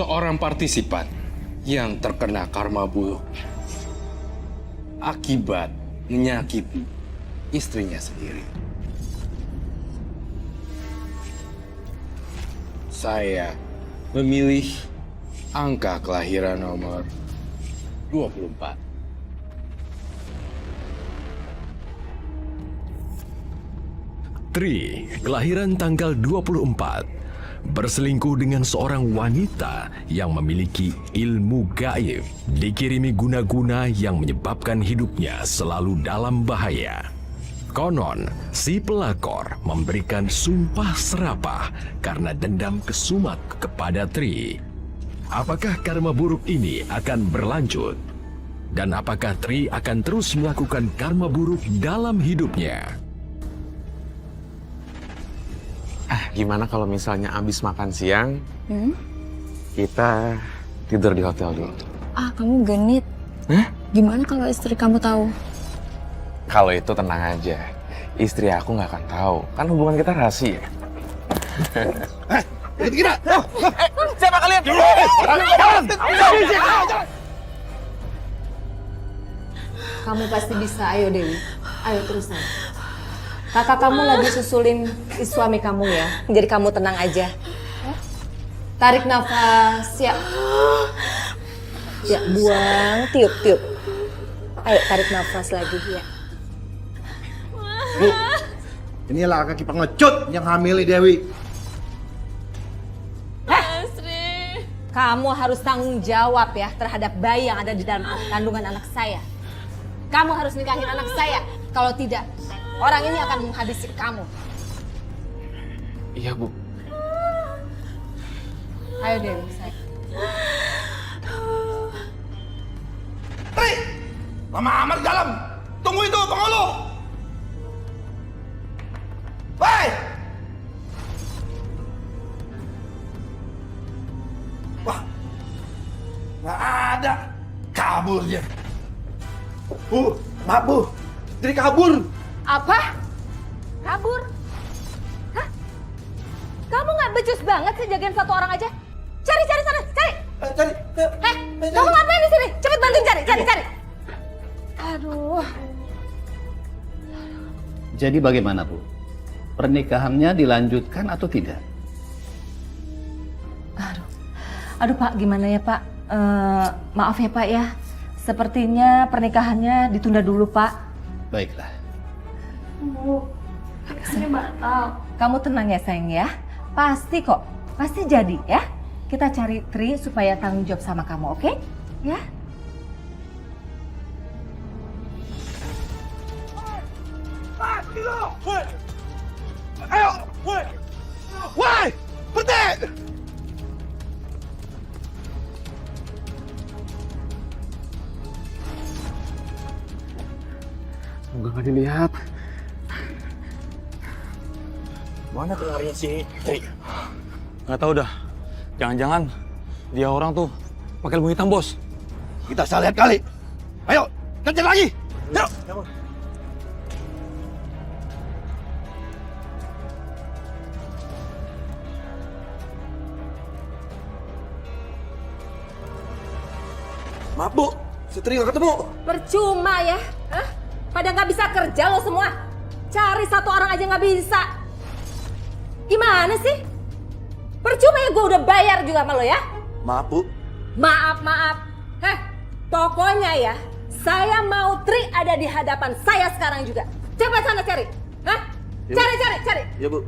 seorang partisipan yang terkena karma buruk akibat menyakiti istrinya sendiri. Saya memilih angka kelahiran nomor 24. Tri, kelahiran tanggal 24, berselingkuh dengan seorang wanita yang memiliki ilmu gaib, dikirimi guna-guna yang menyebabkan hidupnya selalu dalam bahaya. Konon, si pelakor memberikan sumpah serapah karena dendam kesumat kepada Tri. Apakah karma buruk ini akan berlanjut? Dan apakah Tri akan terus melakukan karma buruk dalam hidupnya? Gimana kalau misalnya abis makan siang, kita tidur di hotel dulu? Kamu genit. Hah? Gimana kalau istri kamu tahu? Kalau itu tenang aja, istri aku nggak akan tahu. Kan hubungan kita rahasia. Kita. Siapa kalian? Kamu pasti bisa, ayo Dewi. Ayo terusan. Kakak kamu lagi susulin suami kamu ya. Jadi kamu tenang aja. Tarik nafas, ya. Ya, buang, tiup. Ayo tarik nafas lagi, ya. Bu, inilah kaki pengecut yang hamili Dewi. Kamu harus tanggung jawab ya terhadap bayi yang ada di dalam kandungan anak saya. Kamu harus nikahin anak saya. Kalau tidak, orang ini akan menghabisi kamu. Iya, Bu. Ayo Dewi, saya. Tri, lama amat di dalam. Tunggu itu, pengeluh. Hei! Wah, nggak ada. Kabur dia. Bu, maaf Bu. Tri kabur. Apa? Kabur? Hah? Kamu nggak becus banget sih jagain satu orang aja? Cari sana, cari. Cari. Kamu ngapain di sini? Cepet bantuin cari. Aduh. Jadi bagaimana, Bu? Pernikahannya dilanjutkan atau tidak? Aduh Pak, gimana ya Pak? Maaf ya Pak ya. Sepertinya pernikahannya ditunda dulu Pak. Baiklah. Bu, pernikahannya batal. Kamu tenang ya sayang ya. Pasti kok, pasti jadi ya. Kita cari Tri supaya tanggung jawab sama kamu, oke? Ya? Ayo, woi, berhenti! Semoga nggak dilihat. Mana keluarnya si Tri? Nggak tahu dah. Jangan-jangan dia orang tuh pakai ilmu hitam, Bos. Kita salah lihat kali. Ayo, kejar lagi. Yuk. Maaf Bu, si Tri nggak ketemu. Percuma ya. Hah? Pada nggak bisa kerja lo semua. Cari satu orang aja nggak bisa. Gimana sih? Percuma ya gue udah bayar juga sama lo ya. Maaf Bu. Maaf. Heh, pokoknya ya, saya mau Tri ada di hadapan saya sekarang juga. Cepat sana cari. Hah? Cari. Ya Bu.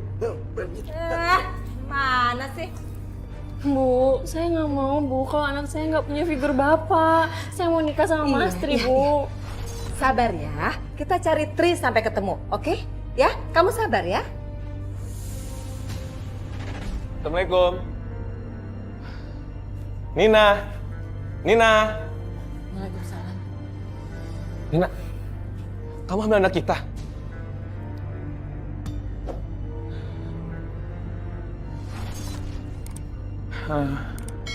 Mana sih? Bu, saya nggak mau Bu kalau anak saya nggak punya figur bapak. Saya mau nikah sama Mas Tri, Bu. Sabar ya, kita cari Tri sampai ketemu, oke? Ya, kamu sabar ya. Assalamualaikum. Nina. Waalaikumsalam. Nina, kamu hamil anak kita?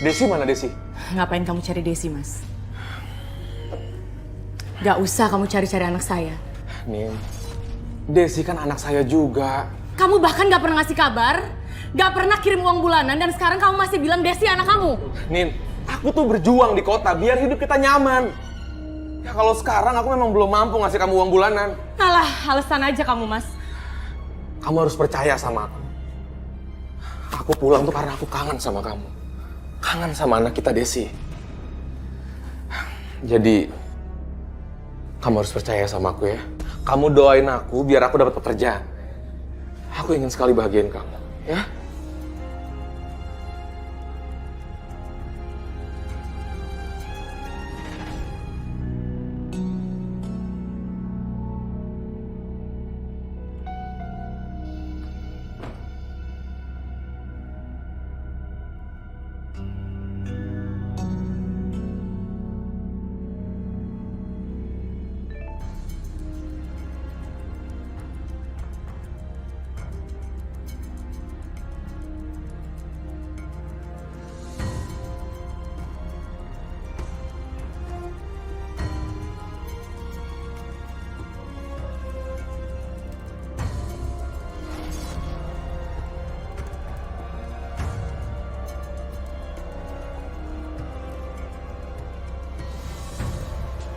Desi mana Desi? Ngapain kamu cari Desi, Mas? Gak usah kamu cari-cari anak saya. Nin, Desi kan anak saya juga. Kamu bahkan gak pernah ngasih kabar. Gak pernah kirim uang bulanan dan sekarang kamu masih bilang Desi anak kamu. Nin, aku tuh berjuang di kota biar hidup kita nyaman. Ya kalau sekarang aku memang belum mampu ngasih kamu uang bulanan. Alah, alasan aja kamu, Mas. Kamu harus percaya sama aku. Aku pulang tuh karena aku kangen sama kamu. Kangen sama anak kita Desi. Jadi, kamu harus percaya sama aku ya. Kamu doain aku biar aku dapat pekerjaan. Aku ingin sekali bahagiain kamu, ya.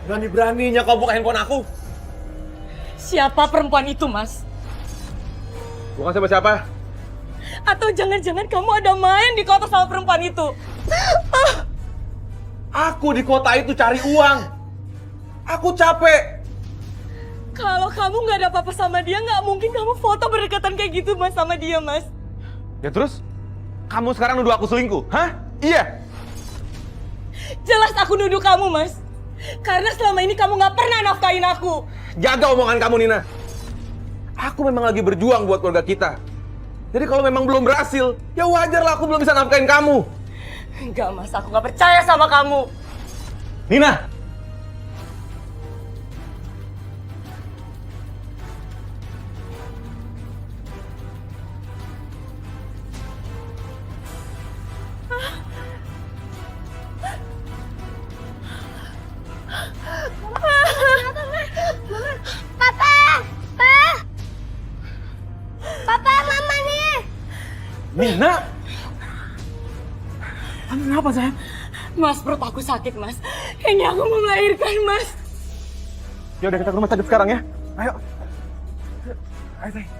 Berani-beraninya kau buka handphone aku. Siapa perempuan itu, Mas? Bukan siapa-siapa. Atau jangan-jangan kamu ada main di kota sama perempuan itu? Aku di kota itu cari uang. Aku capek. Kalau kamu nggak ada apa-apa sama dia, nggak mungkin kamu foto berdekatan kayak gitu, Mas, sama dia, Mas. Ya terus? Kamu sekarang nuduh aku selingkuh? Hah? Iya? Jelas aku nuduh kamu, Mas. Karena selama ini kamu nggak pernah nafkahin aku. Jaga omongan kamu, Nina. Aku memang lagi berjuang buat keluarga kita. Jadi kalau memang belum berhasil, ya wajarlah aku belum bisa nafkahin kamu. Enggak, Mas. Aku nggak percaya sama kamu. Nina! Nina! Kenapa, sayang? Mas, perut aku sakit, Mas. Kayaknya aku mau melahirkan, Mas. Ya udah, kita ke rumah sakit sekarang ya. Ayo. Ayo, sayang.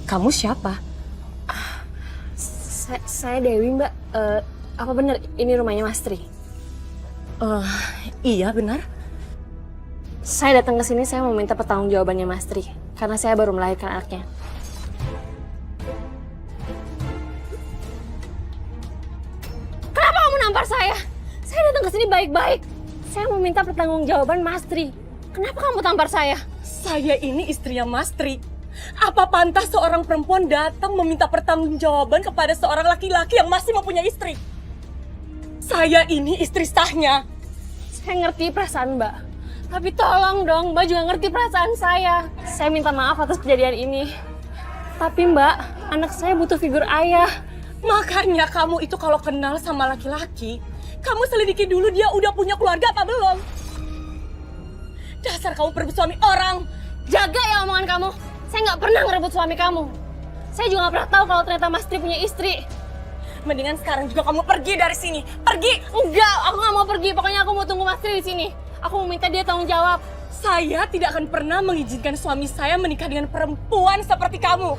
Kamu siapa? Saya Dewi, Mbak. Apa benar ini rumahnya Mas Tri? Iya, benar. Saya datang ke sini saya mau minta pertanggungjawabannya Mas Tri karena saya baru melahirkan anaknya. Kenapa kamu nampar saya? Saya datang ke sini baik-baik. Saya mau minta pertanggungjawaban Mas Tri. Kenapa kamu tampar saya? Saya ini istrinya Mas Tri. Apa pantas seorang perempuan datang meminta pertanggungjawaban kepada seorang laki-laki yang masih mempunyai istri? Saya ini istri sahnya. Saya ngerti perasaan Mbak. Tapi tolong dong, Mbak juga ngerti perasaan saya. Saya minta maaf atas kejadian ini. Tapi Mbak, anak saya butuh figur ayah. Makanya kamu itu kalau kenal sama laki-laki, kamu selidiki dulu dia udah punya keluarga apa belum. Dasar kamu perebut suami orang. Jaga ya omongan kamu. Saya nggak pernah ngerebut suami kamu. Saya juga nggak pernah tahu kalau ternyata Mas Tri punya istri. Mendingan sekarang juga kamu pergi dari sini. Pergi! Enggak, aku nggak mau pergi. Pokoknya aku mau tunggu Mas Tri di sini. Aku mau minta dia tanggung jawab. Saya tidak akan pernah mengizinkan suami saya menikah dengan perempuan seperti kamu.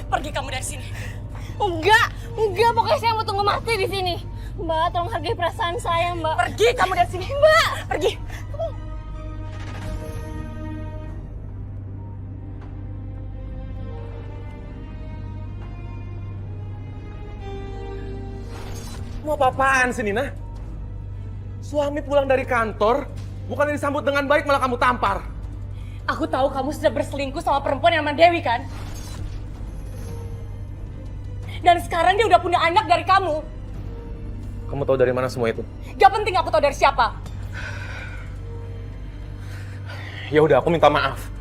Pergi kamu dari sini. Enggak. Pokoknya saya mau tunggu Mas Tri di sini. Mbak, tolong hargai perasaan saya, Mbak. Pergi kamu dari sini. Mbak, pergi. Mau apa-apaan sih, Nina? Suami pulang dari kantor, bukan disambut dengan baik malah kamu tampar. Aku tahu kamu sudah berselingkuh sama perempuan yang namanya Dewi, kan? Dan sekarang dia udah punya anak dari kamu. Kamu tahu dari mana semua itu? Gak penting aku tahu dari siapa. Ya udah, aku minta maaf.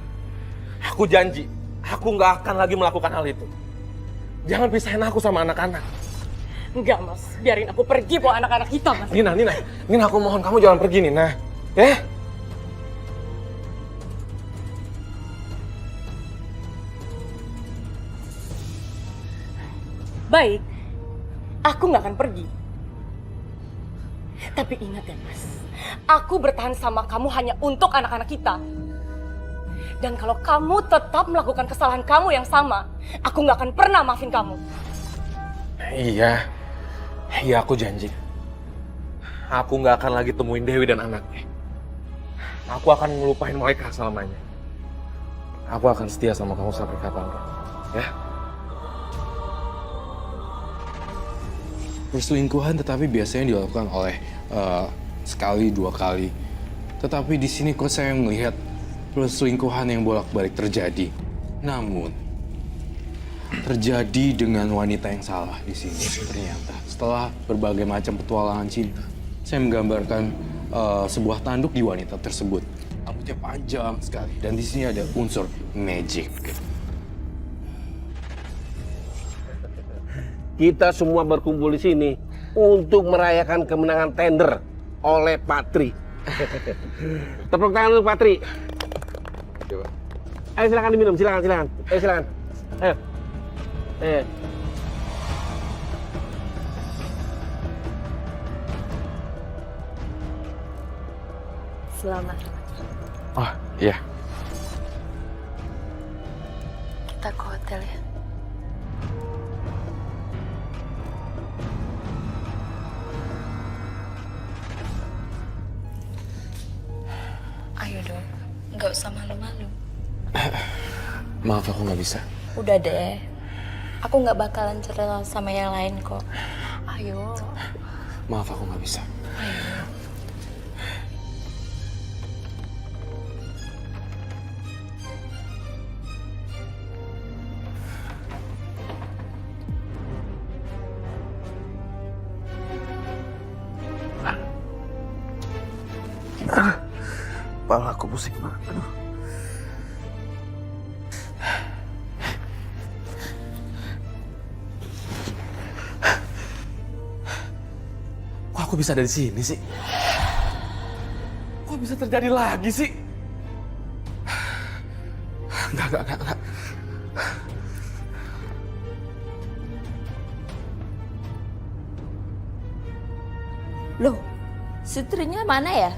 Aku janji, aku nggak akan lagi melakukan hal itu. Jangan pisahin aku sama anak-anak. Enggak, Mas. Biarin aku pergi bawa anak-anak kita, Mas. Nina, aku mohon kamu jangan pergi, Nina. Ya? Baik, aku nggak akan pergi. Tapi ingat ya Mas, aku bertahan sama kamu hanya untuk anak-anak kita. Dan kalau kamu tetap melakukan kesalahan kamu yang sama, aku nggak akan pernah maafin kamu. Iya aku janji. Aku nggak akan lagi temuin Dewi dan anaknya. Aku akan ngelupain mereka selamanya. Aku akan setia sama kamu sampai kapanpun. Ya? Perselingkuhan tetapi biasanya dilakukan oleh sekali, 2 kali. Tetapi di sini kok saya melihat perselingkuhan yang bolak-balik terjadi. Namun terjadi dengan wanita yang salah di sini ternyata. Setelah berbagai macam petualangan cinta, saya menggambarkan sebuah tanduk di wanita tersebut. Rambutnya panjang sekali dan di sini ada unsur magic. Kita semua berkumpul di sini untuk merayakan kemenangan tender oleh Patri. Tepuk tangan dulu Patri. Ayo silakan diminum, silakan. Ayo silakan. Ayo. Selamat. Oh iya. Kita ke hotel ya. Ayo dong, nggak usah malu-malu. Maaf aku nggak bisa. Udah deh, aku nggak bakalan cerita sama yang lain kok. Ayo. Maaf aku nggak bisa. Ayo. Kepala aku pusing banget. Aduh. Kok aku bisa ada di sini sih? Kok bisa terjadi lagi sih? Enggak. Loh, Sutrinya mana ya?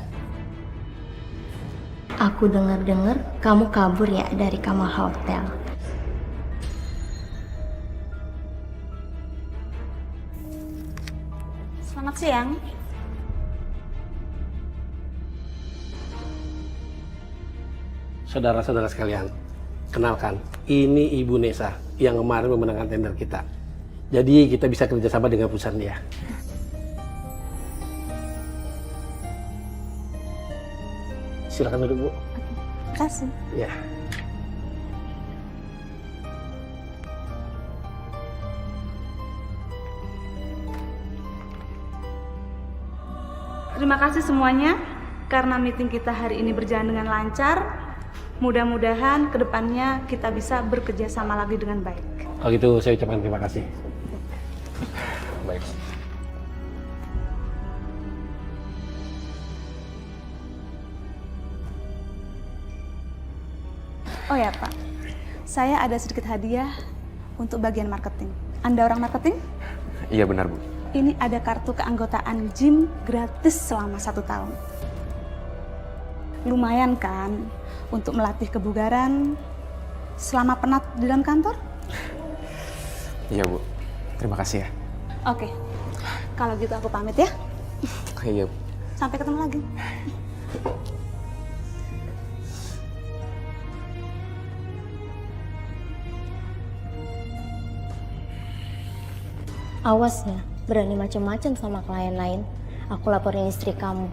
Aku dengar-dengar kamu kabur ya dari kamar hotel. Selamat siang. Saudara-saudara sekalian, kenalkan, ini Ibu Nesa yang kemarin memenangkan tender kita. Jadi kita bisa kerjasama dengan perusahaan dia. Silakan duduk, Bu. Terima kasih. Ya. Terima kasih semuanya karena meeting kita hari ini berjalan dengan lancar. Mudah-mudahan kedepannya kita bisa bekerja sama lagi dengan baik. Kalau gitu saya ucapkan terima kasih. Baik. Oh ya Pak, saya ada sedikit hadiah untuk bagian marketing. Anda orang marketing? Iya benar Bu. Ini ada kartu keanggotaan gym gratis selama 1 tahun. Lumayan kan untuk melatih kebugaran selama penat di dalam kantor? Iya Bu, terima kasih ya. Oke, kalau gitu aku pamit ya. Iya Bu. Sampai ketemu lagi. Awas ya, berani macam-macam sama klien lain. Aku laporin istri kamu.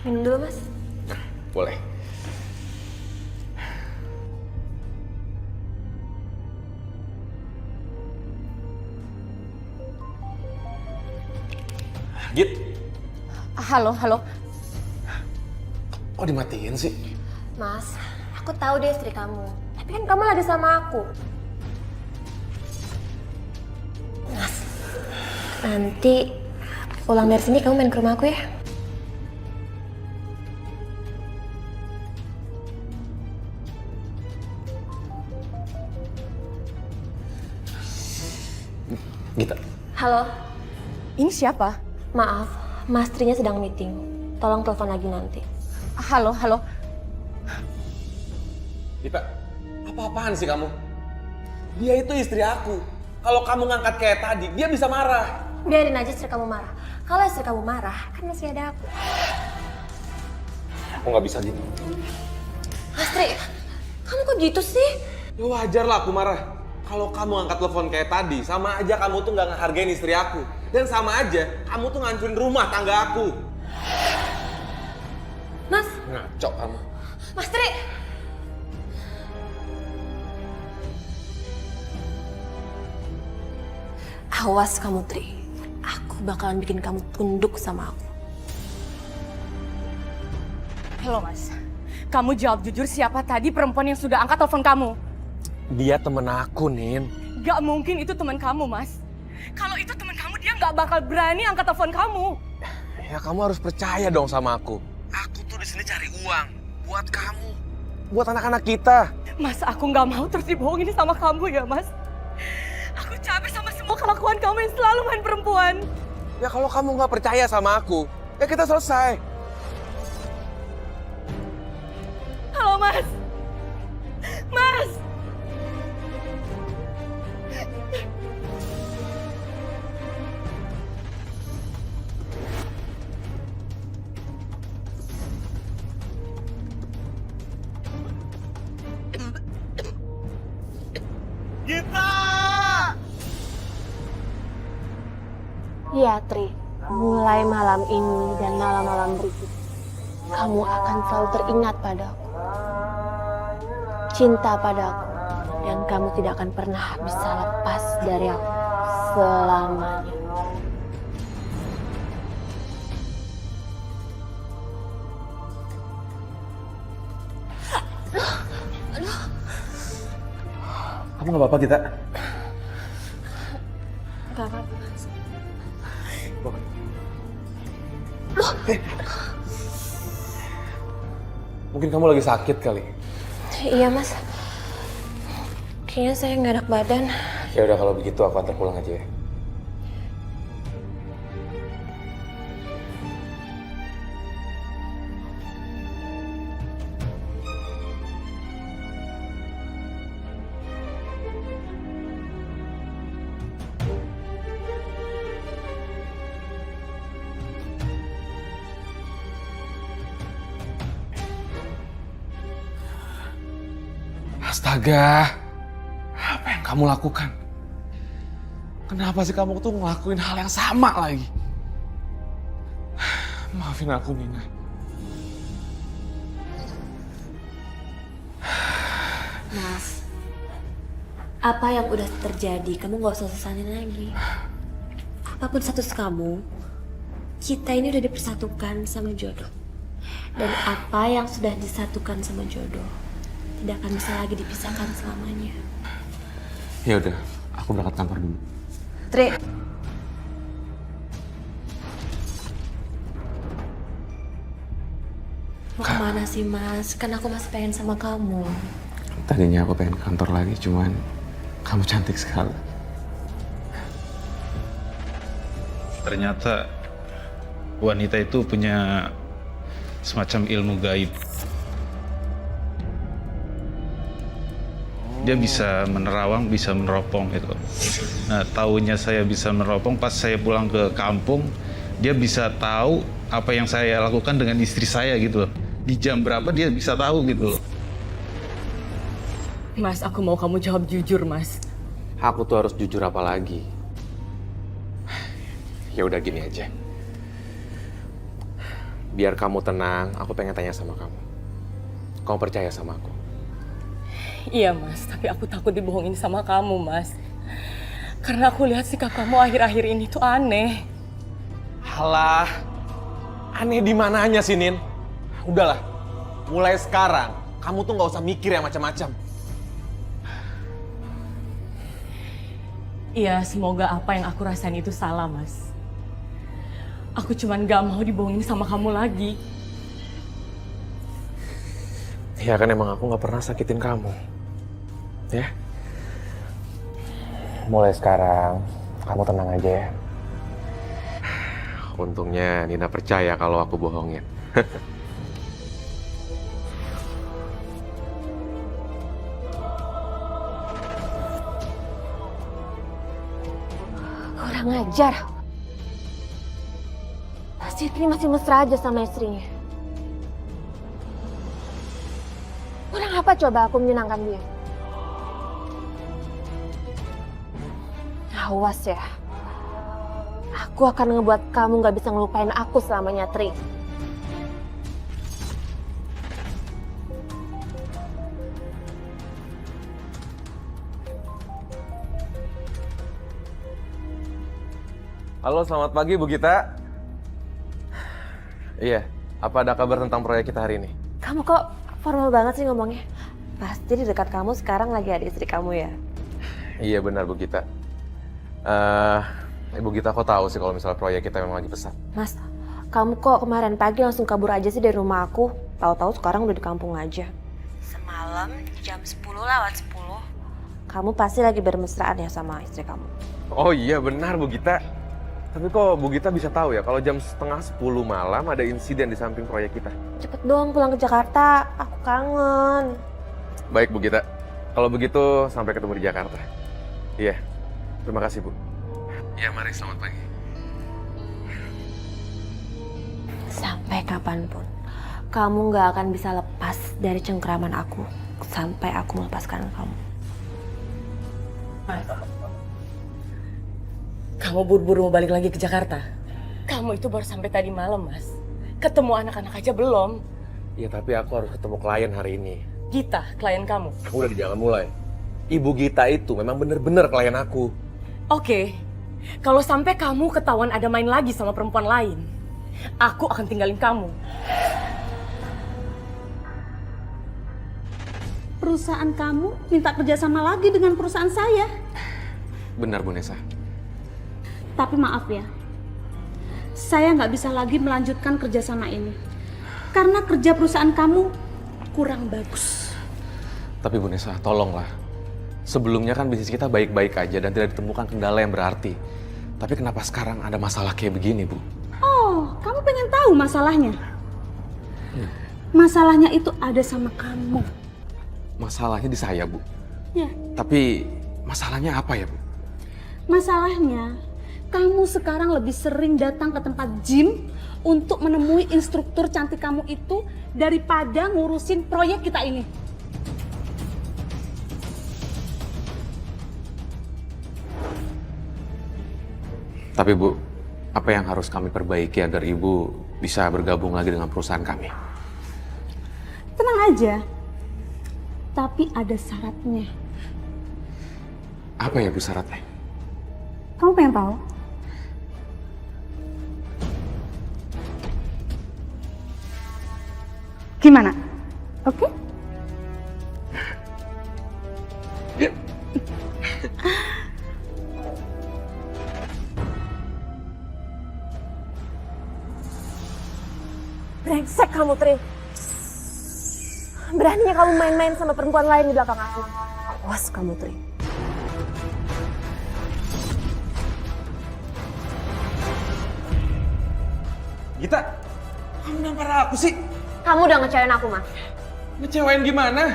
Minum dulu, Mas. Boleh. Git. Halo. Kok dimatiin sih? Mas, aku tahu dia istri kamu. Tapi kan kamu lagi sama aku. Mas, nanti pulang dari sini kamu main ke rumah aku ya? Gita. Halo, Ini siapa? maaf, Mastrinya sedang meeting. Tolong telepon lagi nanti. Halo. Gita, apa-apaan sih kamu? Dia itu istri aku. Kalau kamu ngangkat kayak tadi, dia bisa marah. Biarin aja istri kamu marah. Kalau istri kamu marah, kan masih ada aku. Aku nggak bisa gitu. Mastri, kamu kok gitu sih? Ya wajar lah aku marah. Kalau kamu angkat telepon kayak tadi, sama aja kamu tuh nggak ngehargain istri aku. Dan sama aja, kamu tuh ngancurin rumah tangga aku. Mas, Ngaco kamu. Mastri. Awas kamu, Tri. Aku bakalan bikin kamu tunduk sama aku. Halo Mas. Kamu jawab jujur siapa tadi perempuan yang sudah angkat telepon kamu? Dia temen aku, Nin. Gak mungkin itu teman kamu, Mas. Kalau itu teman kamu, dia gak bakal berani angkat telepon kamu. Ya kamu harus percaya dong sama aku. Aku tuh di sini cari uang buat kamu, buat anak-anak kita. Mas, aku gak mau terus dibohongin sama kamu ya, Mas. Aku capek sama semua kelakuan kamu yang selalu main perempuan. Ya kalau kamu nggak percaya sama aku, ya kita selesai. Halo, Mas. Mas. Iya, Tri. Mulai malam ini dan malam-malam berikut, kamu akan selalu teringat padaku. Cinta padaku. Dan kamu tidak akan pernah bisa lepas dari aku selamanya. Kamu nggak apa-apa, Gita? Gak apa-apa, Mas. Mungkin kamu lagi sakit kali. Iya, Mas. Kayaknya saya nggak enak badan. Ya udah kalau begitu aku antar pulang aja ya. Astaga, apa yang kamu lakukan? Kenapa sih kamu tuh ngelakuin hal yang sama lagi? Maafin aku, Nina. Mas, apa yang udah terjadi, kamu gak usah sesanin lagi. Apapun status kamu, kita ini udah dipersatukan sama jodoh. Dan apa yang sudah disatukan sama jodoh, tidak akan bisa lagi dipisahkan selamanya. Ya udah, aku berangkat kantor dulu. Tri, mau kemana sih, Mas? Kan aku masih pengen sama kamu. Tadinya aku pengen ke kantor lagi, cuman kamu cantik sekali. Ternyata wanita itu punya semacam ilmu gaib. Dia bisa menerawang, bisa meneropong gitu. Nah, taunya saya bisa meneropong pas saya pulang ke kampung, dia bisa tahu apa yang saya lakukan dengan istri saya gitu loh. Di jam berapa dia bisa tahu gitu loh. Mas, aku mau kamu jawab jujur, Mas. Aku tuh harus jujur apa lagi? Ya udah gini aja. Biar kamu tenang, aku pengen tanya sama kamu. Kamu percaya sama aku? Iya, Mas. Tapi aku takut dibohongin sama kamu, Mas. Karena aku lihat sikap kamu akhir-akhir ini tuh aneh. Halah, aneh di mananya sih, Nin? Udahlah, mulai sekarang kamu tuh nggak usah mikir yang macam-macam. Iya, semoga apa yang aku rasain itu salah, Mas. Aku cuman gak mau dibohongin sama kamu lagi. Ya kan emang aku nggak pernah sakitin kamu. Ya. Mulai sekarang, Kamu tenang aja ya. Untungnya Nina percaya kalau aku bohongin. Kurang ajar. Siti masih mesra aja sama istrinya. Kurang apa coba aku menyenangkan dia? Awas ya. Aku akan ngebuat kamu gak bisa ngelupain aku selamanya, Tri. Halo, selamat pagi Bu Gita. Iya, apa ada kabar tentang proyek kita hari ini? Kamu kok formal banget sih ngomongnya? Pasti di dekat kamu sekarang lagi ada istri kamu ya? Iya benar Bu Gita. Ibu Gita kok tahu sih kalau misalnya proyek kita memang lagi pesat? Mas, kamu kok kemarin pagi langsung kabur aja sih dari rumah aku? Tahu-tahu sekarang udah di kampung aja. Semalam jam 10:10, kamu pasti lagi bermesraan ya sama istri kamu? Oh iya benar Bu Gita. Tapi kok Bu Gita bisa tahu ya kalau jam 9:30 malam ada insiden di samping proyek kita? Cepet dong pulang ke Jakarta, aku kangen. Baik Bu Gita, kalau begitu sampai ketemu di Jakarta. Iya, terima kasih Bu. Iya mari, selamat pagi. Sampai kapanpun, kamu gak akan bisa lepas dari cengkeraman aku sampai aku melepaskan kamu. Kamu buru-buru mau balik lagi ke Jakarta? Kamu itu baru sampai tadi malam, Mas. Ketemu anak-anak aja belum. Iya tapi aku harus ketemu klien hari ini. Gita, klien kamu. Aku udah di jalan mulai. Ibu Gita itu memang bener-bener klien aku. Oke, kalau sampai kamu ketahuan ada main lagi sama perempuan lain, aku akan tinggalin kamu. Perusahaan kamu minta kerjasama lagi dengan perusahaan saya. Benar Bu Nesa. Tapi maaf ya, saya nggak bisa lagi melanjutkan kerjasama ini. Karena kerja perusahaan kamu kurang bagus. Tapi Bu Nesa, tolonglah. Sebelumnya kan bisnis kita baik-baik aja dan tidak ditemukan kendala yang berarti. Tapi kenapa sekarang ada masalah kayak begini, Bu? Oh, kamu pengen tahu masalahnya? Masalahnya itu ada sama kamu. Masalahnya di saya, Bu. Ya. Tapi masalahnya apa ya, Bu? Masalahnya, kamu sekarang lebih sering datang ke tempat gym untuk menemui instruktur cantik kamu itu daripada ngurusin proyek kita ini. Tapi Bu, apa yang harus kami perbaiki agar Ibu bisa bergabung lagi dengan perusahaan kami? Tenang aja, tapi ada syaratnya. Apa ya Bu syaratnya? Kamu pengen tahu? Gimana? Oke? Brengsek kamu, Tri. Beraninya kamu main-main sama perempuan lain di belakang aku. Awas kamu, Tri. Gita, kamu nampar aku sih? Kamu udah ngecewain aku, Mas. Ngecewain gimana?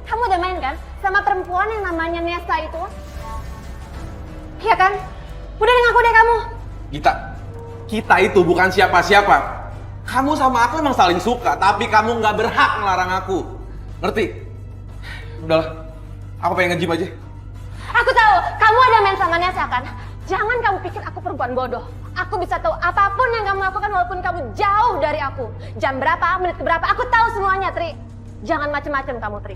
Kamu udah main kan sama perempuan yang namanya Nesa itu? Iya kan? Udah ngaku deh kamu. Gita, kita itu bukan siapa-siapa. Kamu sama aku emang saling suka, tapi kamu nggak berhak ngelarang aku. Ngerti? Udahlah, aku pengen nge-gym aja. Aku tahu, kamu ada main sama Nesa kan? Jangan kamu pikir aku perempuan bodoh. Aku bisa tahu apapun yang kamu lakukan walaupun kamu jauh dari aku. Jam berapa, menit keberapa, aku tahu semuanya, Tri. Jangan macem-macem kamu, Tri.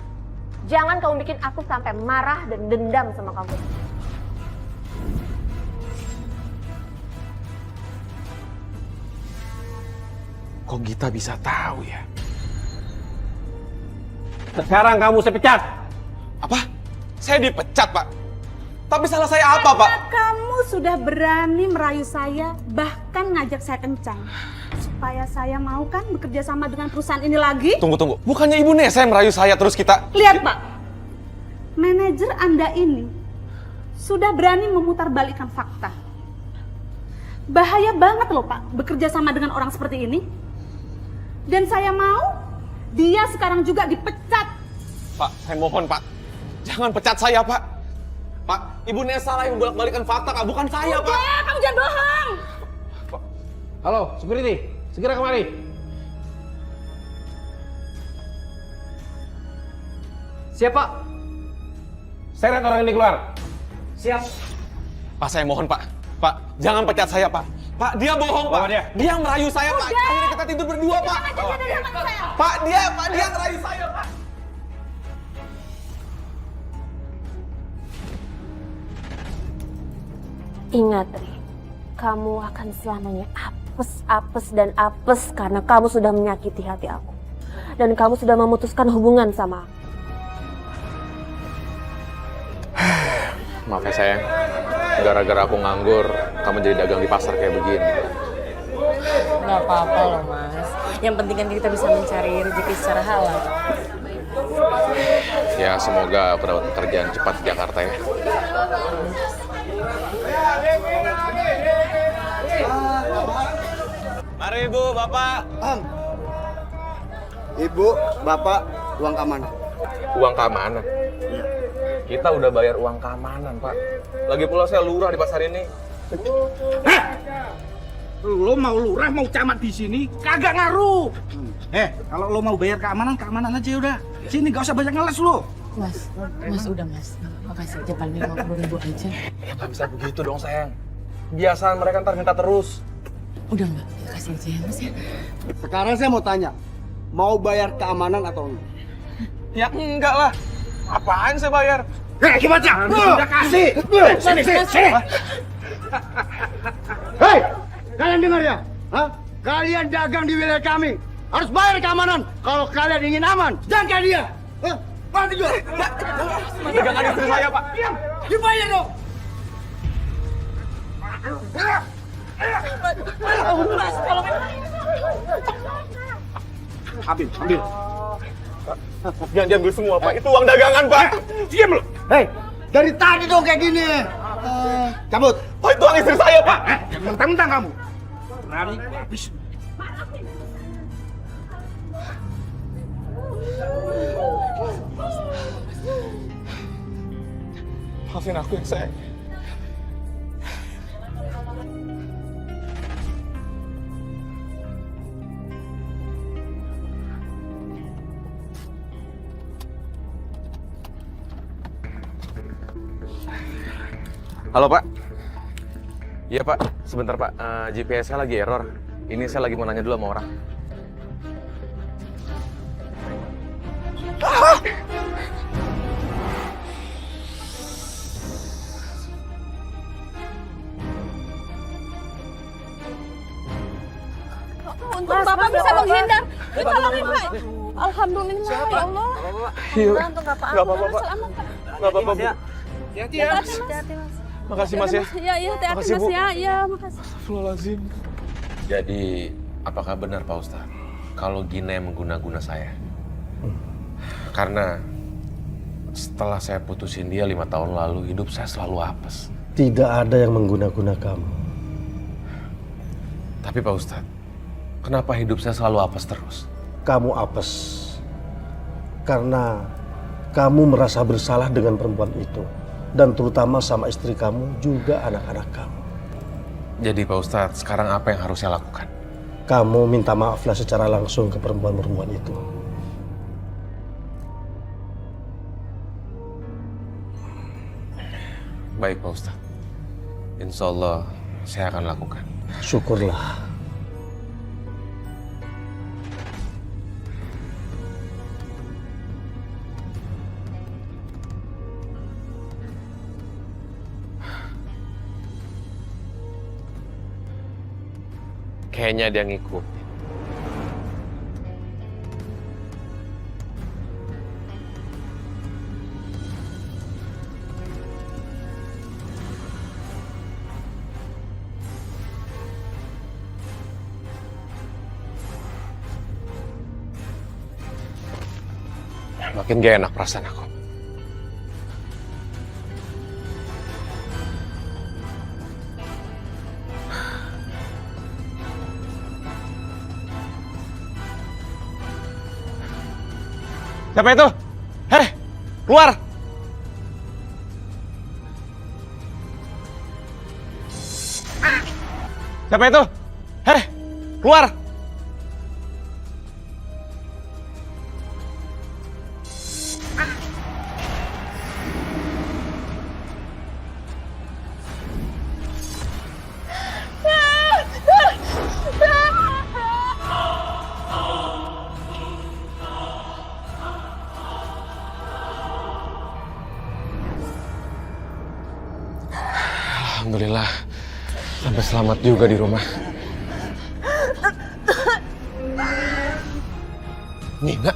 Jangan kamu bikin aku sampai marah dan dendam sama kamu. Kok Gita bisa tahu ya? Sekarang kamu saya pecat. Apa? Saya dipecat, Pak? Tapi salah saya apa, Pak? Kamu sudah berani merayu saya, bahkan ngajak saya kencan. Supaya saya mau kan bekerja sama dengan perusahaan ini lagi? Tunggu. Bukannya Ibu Nesa yang merayu saya terus kita... Lihat, Pak. Manajer Anda ini sudah berani memutarbalikkan fakta. Bahaya banget loh Pak, bekerja sama dengan orang seperti ini. Dan saya mau dia sekarang juga dipecat. Pak, saya mohon Pak, jangan pecat saya Pak. Pak, Ibu Nesa lah yang bolak-balikan fakta, Kak, bukan saya Pak. Udah, kamu jangan bohong. Halo, security, segera kemari. Siapa? Seret orang ini keluar. Siap. Pak, saya mohon Pak. Pak, jangan pecat saya Pak. Pak, dia bohong Pak. Dia merayu saya Pak. Akhirnya kita tidur berdua Pak. Pak, dia merayu saya Pak. Ingat, Ri, kamu akan selamanya apes dan apes karena kamu sudah menyakiti hati aku. Dan kamu sudah memutuskan hubungan sama aku. Maaf ya sayang, gara-gara aku nganggur, kamu jadi dagang di pasar kayak begini. Nggak apa-apa loh Mas. Yang penting kan kita bisa mencari rezeki secara halal. Ya semoga aku dapat pekerjaan cepat di Jakarta ya. Mari Ibu, Bapak. Ibu, Bapak, uang keamanan. Uang keamanan? Kita udah bayar uang keamanan, Pak. Lagi pula saya lurah di pasar ini. Lo mau lurah, mau camat di sini, kagak ngaruh. Kalau lo mau bayar keamanan, keamanan aja udah. Sini gak usah banyak ngeles lo. Mas udah Mas. Makasih aja paling 50.000 aja. Ya nggak bisa begitu dong, sayang. Kebiasaan mereka ntar minta terus. Udah Mbak, kasih aja ya Mas ya. Sekarang saya mau tanya, mau bayar keamanan atau enggak? Ya enggak lah. Apaan saya bayar? Gimana? Udah kasih. Sini. Hei, kalian dengar ya? Hah? Kalian dagang di wilayah kami. Harus bayar keamanan. Kalau kalian ingin aman, jangan kayak dia. Mati juga. Dagangan istri saya, Pak. Diam. Dibayar dong. Ambil. Jangan diambil semua, Pak. Itu uang dagangan, Pak. Diam lo. Hei, dari tadi dong kayak gini. Cabut. Pak, itu uang istri saya, Pak. Mentang-mentang kamu. Berani habis. Maafin aku yang sayang. Halo Pak. Iya Pak, sebentar Pak. GPS saya lagi error. Ini saya lagi mau nanya dulu sama orang. Untuk Bapak bisa menghindar. Tolongin Pak. Alhamdulillah ya Allah. Nggak apa-apa Pak. Nggak apa-apa Bu. Hati-hati Mas. Makasih Mas ya. Iya, hati-hati Makasih, Mas Bu. ya. Iya, makasih. Astagfirullahaladzim. Jadi, apakah benar Pak Ustadz kalau Gina yang mengguna-guna saya? Karena setelah saya putusin dia 5 tahun lalu, hidup saya selalu apes. Tidak ada yang mengguna-guna kamu. Tapi Pak Ustadz, kenapa hidup saya selalu apes terus? Kamu apes karena kamu merasa bersalah dengan perempuan itu. Dan terutama sama istri kamu, juga anak-anak kamu. Jadi Pak Ustadz, sekarang apa yang harus saya lakukan? Kamu minta maaflah secara langsung ke perempuan-perempuan itu. Baik Pak Ustadz. Insya Allah saya akan lakukan. Syukurlah. Kayaknya dia ngikut. Makin gak enak perasaan aku. Siapa itu? Heh, keluar! Siapa itu? Heh, keluar! Alhamdulillah, sampai selamat juga di rumah. Nina?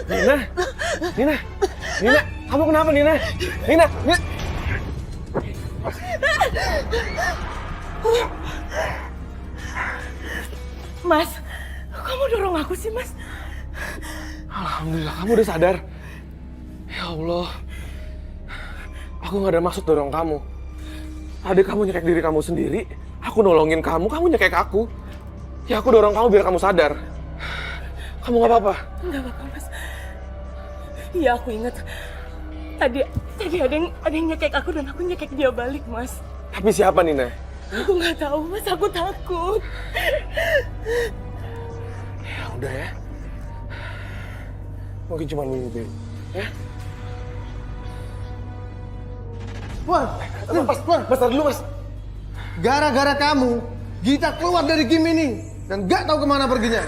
Nina? Nina? Nina? Kamu kenapa, Nina? Nina? Nina? Mas, kamu dorong aku sih, Mas? Alhamdulillah, kamu udah sadar. Ya Allah, aku gak ada maksud dorong kamu. Tadi kamu nyekek diri kamu sendiri, aku nolongin kamu nyekek aku. Ya aku dorong kamu biar kamu sadar. Kamu gak apa-apa? Enggak apa-apa, Mas. Iya, aku ingat. Tadi ada yang nyekek aku dan aku nyekek dia balik, Mas. Tapi siapa, Nina? Aku nggak tahu, Mas. Aku takut. Ya udah ya. Mungkin cuma mimpi. Ya? Mas, tar dulu, Mas. Gara-gara kamu, Gita keluar dari game ini dan gak tahu kemana perginya.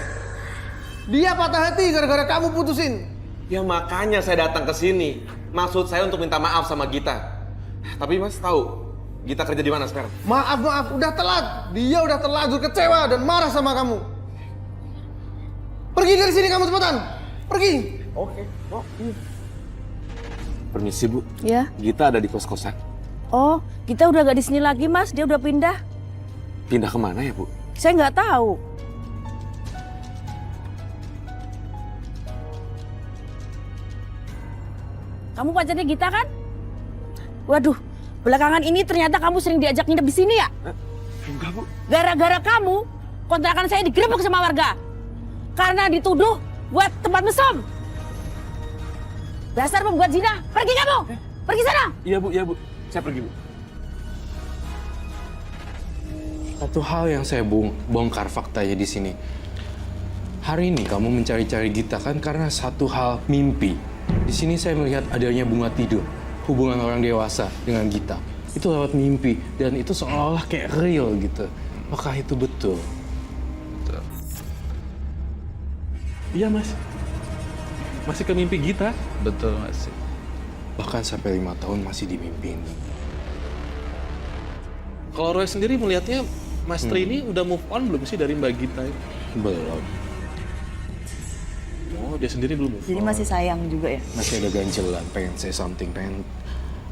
Dia patah hati gara-gara kamu putusin. Ya makanya saya datang ke sini. Maksud saya untuk minta maaf sama Gita. Tapi Mas tahu Gita kerja di mana sekarang? Maaf, udah telat. Dia udah terlanjur kecewa dan marah sama kamu. Pergi dari sini kamu cepetan. Pergi. Oke. Permisi, Bu. Ya. Gita ada di kos-kosan. Oh, kita udah gak di sini lagi, Mas. Dia udah pindah. Pindah kemana ya, Bu? Saya nggak tahu. Kamu pacarnya Gita kan? Waduh, belakangan ini ternyata kamu sering diajak nginep di sini ya? Enggak, Bu. Gara-gara kamu, kontrakan saya digerebek sama warga. Karena dituduh buat tempat mesum. Dasar pembuat zina. Pergi kamu! Pergi sana! Iya, Bu. Saya pergi, Bu. Satu hal yang saya bongkar faktanya di sini. Hari ini kamu mencari-cari Gita kan karena satu hal mimpi. Di sini saya melihat adanya bunga tidur, hubungan orang dewasa dengan Gita. Itu lewat mimpi dan itu seolah kayak real gitu. Apakah itu betul? Iya, Mas. Masih ke mimpi Gita? Betul, Mas. Bahkan sampai 5 tahun masih dimimpiin. Kalau Roy sendiri melihatnya Mas Tri ini udah move on belum sih dari Mbak Gita? Belum. Oh, dia sendiri belum move on. Jadi masih sayang juga ya? Masih ada ganjelan, pengen say something, pengen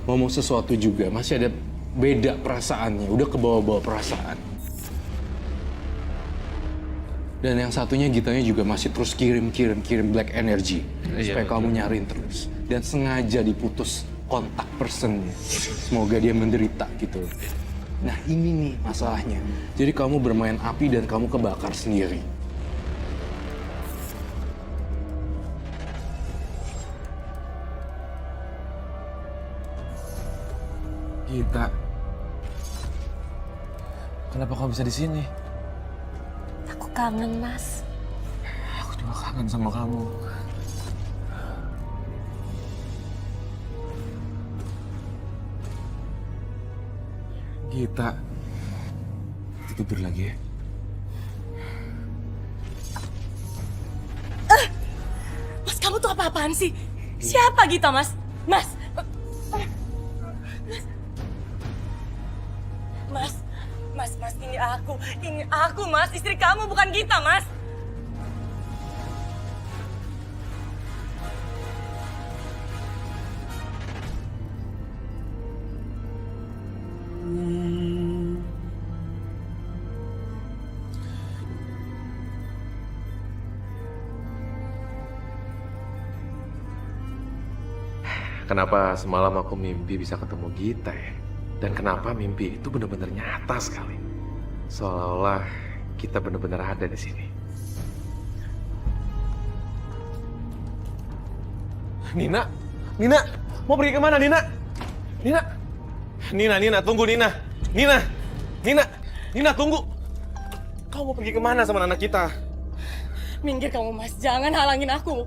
ngomong sesuatu juga. Masih ada beda perasaannya, udah kebawa-bawa perasaan. Dan yang satunya Gitanya juga masih terus kirim black energy. Supaya kamu nyariin terus. Dan sengaja diputus kontak personnya. Semoga dia menderita gitu. Nah ini nih masalahnya. Jadi kamu bermain api dan kamu kebakar sendiri. Gita. Kenapa kamu bisa di sini? Aku kangen, Mas. Aku juga kangen sama kamu. Gita. Tidur lagi ya. Mas, kamu tuh apa-apaan sih? Siapa Gita, Mas? Mas! Mas, ini aku, Mas. Istri kamu, bukan Gita, Mas. Kenapa semalam aku mimpi bisa ketemu Gita ya? Dan kenapa mimpi itu benar-benar nyata sekali? Seolah-olah kita benar-benar ada di sini. Nina, mau pergi kemana Nina? Nina, tunggu Nina, tunggu. Kamu mau pergi kemana sama anak kita? Minggir kamu Mas, jangan halangin aku.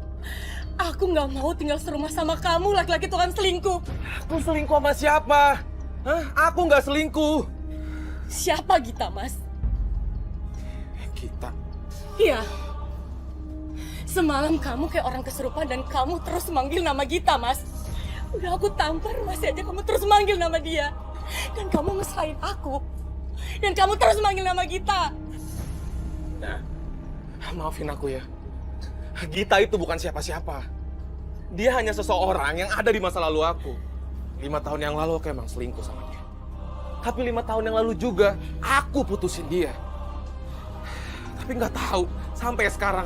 Aku nggak mau tinggal serumah sama kamu, laki-laki tukang selingkuh. Aku selingkuh sama siapa? Hah? Aku nggak selingkuh. Siapa Gita, Mas? Gita? Iya. Semalam kamu kayak orang kesurupan dan kamu terus manggil nama Gita, Mas. Udah aku tampar, masih aja kamu terus manggil nama dia. Dan kamu ngesain aku. Dan kamu terus manggil nama Gita. Nah, maafin aku ya. Gita itu bukan siapa-siapa. Dia hanya seseorang yang ada di masa lalu aku. 5 tahun yang lalu aku emang selingkuh sama dia. Tapi 5 tahun yang lalu juga aku putusin dia. Tapi nggak tahu sampai sekarang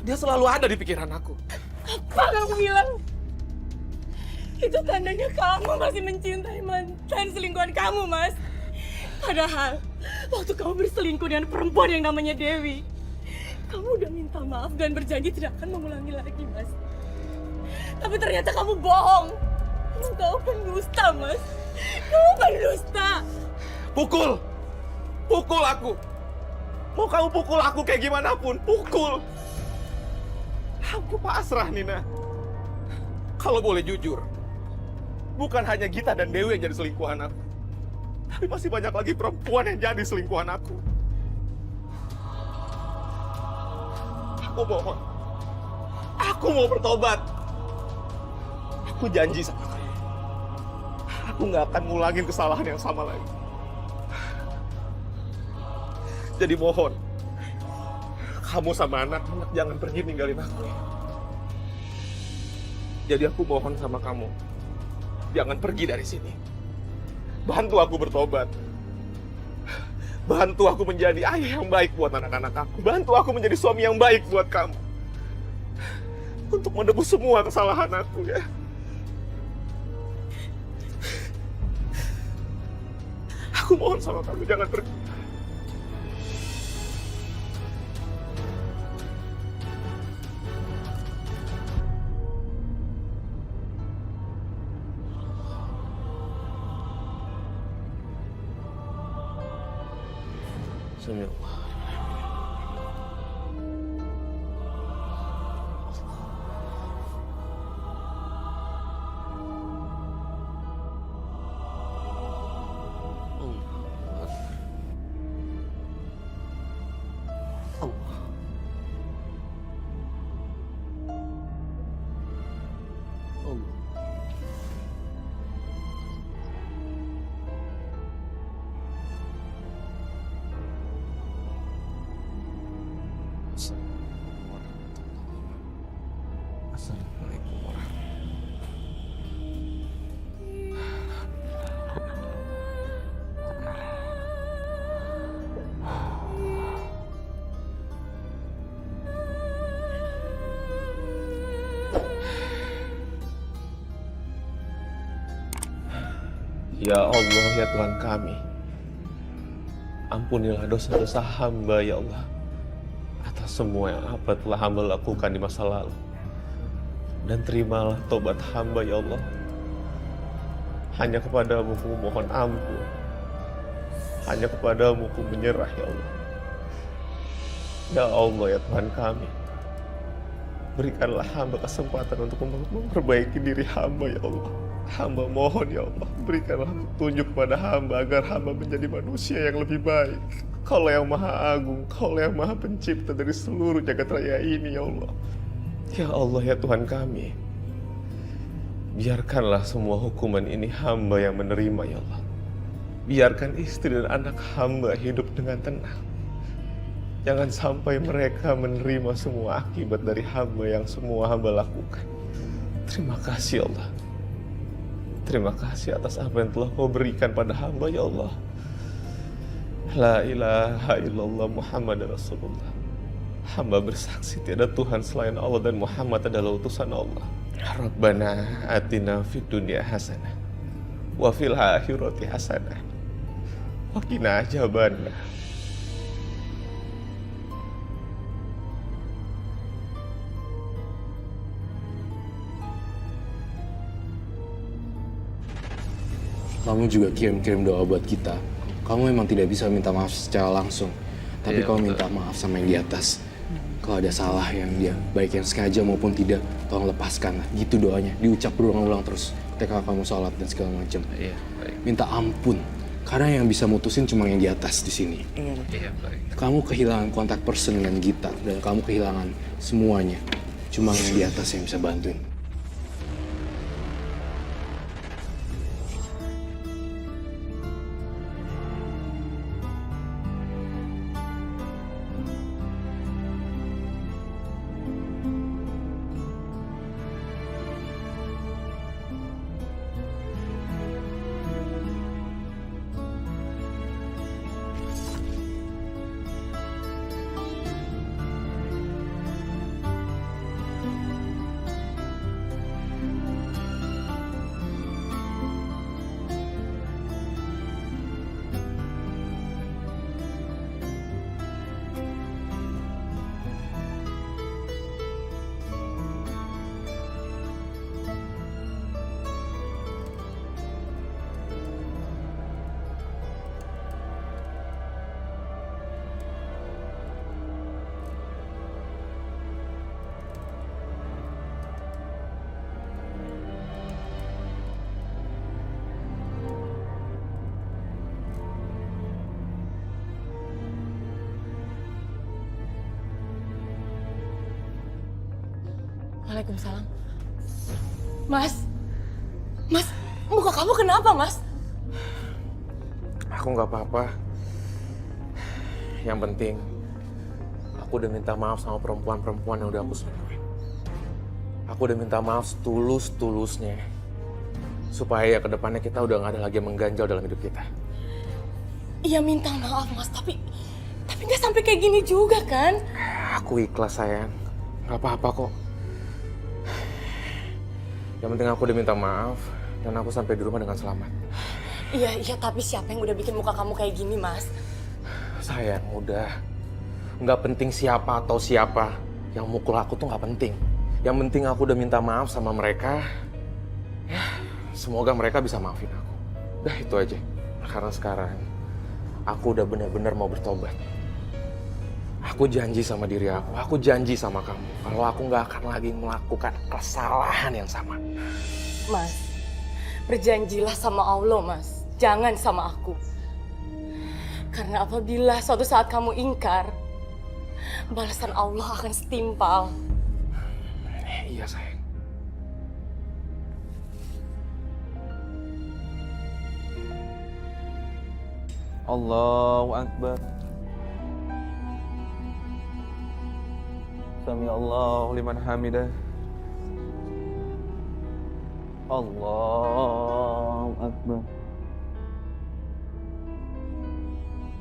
dia selalu ada di pikiran aku. Apa kamu bilang? Itu tandanya kamu masih mencintai mantan selingkuhan kamu, Mas. Padahal waktu kamu berselingkuh dengan perempuan yang namanya Dewi, kamu udah minta maaf dan berjanji tidak akan mengulangi lagi, Mas. Tapi ternyata kamu bohong. Kamu pendusta, Mas. Kamu pendusta. Pukul aku. Mau kamu pukul aku kayak gimana pun, pukul. Aku pasrah, Nina. Kalau boleh jujur, bukan hanya Gita dan Dewi yang jadi selingkuhan aku. Tapi masih banyak lagi perempuan yang jadi selingkuhan aku. Aku mohon. Aku mau bertobat. Aku janji sama kamu. Aku nggak akan ngulangin kesalahan yang sama lagi. Jadi mohon, kamu sama anak-anak jangan pergi ninggalin aku ya. Jadi aku mohon sama kamu, jangan pergi dari sini. Bantu aku bertobat. Bantu aku menjadi ayah yang baik buat anak-anak aku. Bantu aku menjadi suami yang baik buat kamu. Untuk menebus semua kesalahan aku ya. Aku mohon sama kamu, jangan pergi. Bismillah. Assalamualaikum Ya Allah, ya Tuhan kami, ampunilah dosa-dosa hamba ya Allah, atas semua yang apa telah hamba lakukan di masa lalu. Dan terimalah tobat hamba ya Allah. Hanya kepadamu ku mohon ampun. Hanya kepadamu ku menyerah ya Allah. Ya Allah ya Tuhan kami, berikanlah hamba kesempatan untuk memperbaiki diri hamba ya Allah. Hamba mohon ya Allah, berikanlah petunjuk pada hamba agar hamba menjadi manusia yang lebih baik. Kaulah yang maha agung, Kaulah yang maha pencipta dari seluruh jagat raya ini ya Allah. Ya Allah ya Tuhan kami, biarkanlah semua hukuman ini hamba yang menerima ya Allah. Biarkan istri dan anak hamba hidup dengan tenang. Jangan sampai mereka menerima semua akibat dari hamba yang semua hamba lakukan. Terima kasih Allah. Terima kasih atas apa yang telah Kau berikan pada hamba ya Allah. La ilaha illallah Muhammad Rasulullah. Hamba bersaksi tiada Tuhan selain Allah dan Muhammad adalah utusan Allah. Rabbana atina fid dunya hasanah wa fil akhirati hasanah wa qina adzabannar. kamu juga kirim-kirim doa buat kita. Kamu memang tidak bisa minta maaf secara langsung, tapi kamu minta maaf sama yang di atas. Kalau ada salah yang dia, baik yang sengaja maupun tidak, tolong lepaskan. Gitu doanya, diucap berulang-ulang terus ketika kamu sholat dan segala macam. Minta ampun, karena yang bisa mutusin cuma yang di atas di sini. Kamu kehilangan kontak person dengan Gita dan kamu kehilangan semuanya. Cuma yang di atas yang bisa bantuin. Waalaikumsalam. Mas, muka kamu kenapa, Mas? Aku nggak apa-apa. Yang penting, aku udah minta maaf sama perempuan-perempuan yang udah aku selingkuhin. Aku udah minta maaf setulus-tulusnya. Supaya kedepannya kita udah nggak ada lagi yang mengganjal dalam hidup kita. Iya minta maaf, Mas, tapi nggak sampai kayak gini juga kan? Aku ikhlas, sayang. Nggak apa-apa kok. Yang penting aku udah minta maaf dan aku sampai di rumah dengan selamat. Iya, tapi siapa yang udah bikin muka kamu kayak gini, Mas? Sayang, udah. Nggak penting siapa atau siapa yang mukul aku tuh nggak penting. Yang penting aku udah minta maaf sama mereka. Ya, semoga mereka bisa maafin aku. Udah itu aja. Karena sekarang aku udah benar-benar mau bertobat. Aku janji sama diri aku janji sama kamu. Kalau aku nggak akan lagi melakukan kesalahan yang sama. Mas, berjanjilah sama Allah, Mas. Jangan sama aku. Karena apabila suatu saat kamu ingkar, balasan Allah akan setimpal. Iya, sayang. Allahu Akbar. Sami Allahu liman hamidah. Allahu Akbar.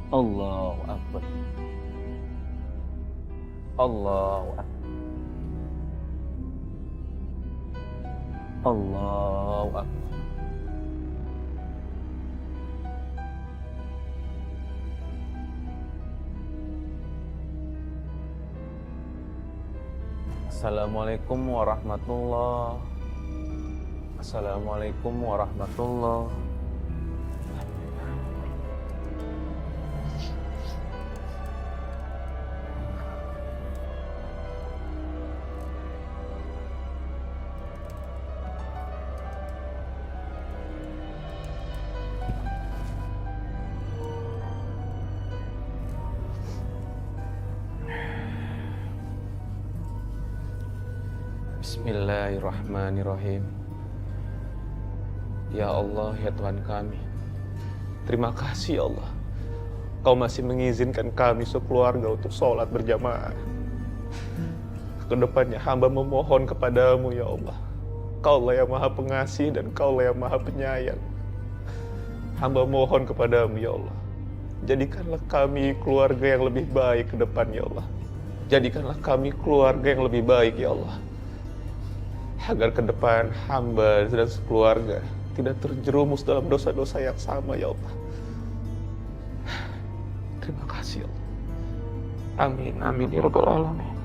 Allahu Akbar. Allahu Akbar. Allahu Akbar. Assalamualaikum warahmatullahi. Assalamualaikum warahmatullahi. Bismillahirrahmanirrahim. Ya Allah, ya Tuhan kami, terima kasih ya Allah, Kau masih mengizinkan kami sekeluarga untuk sholat berjamaah. Kedepannya hamba memohon kepadamu ya Allah, Kaulah yang maha pengasih dan Kaulah yang maha penyayang. Hamba mohon kepadamu ya Allah, jadikanlah kami keluarga yang lebih baik ke depan ya Allah. Jadikanlah kami keluarga yang lebih baik ya Allah, agar ke depan hamba dan sekeluarga tidak terjerumus dalam dosa-dosa yang sama ya Allah. Terima kasih ya Allah. Amin, amin ya rabbal alamin.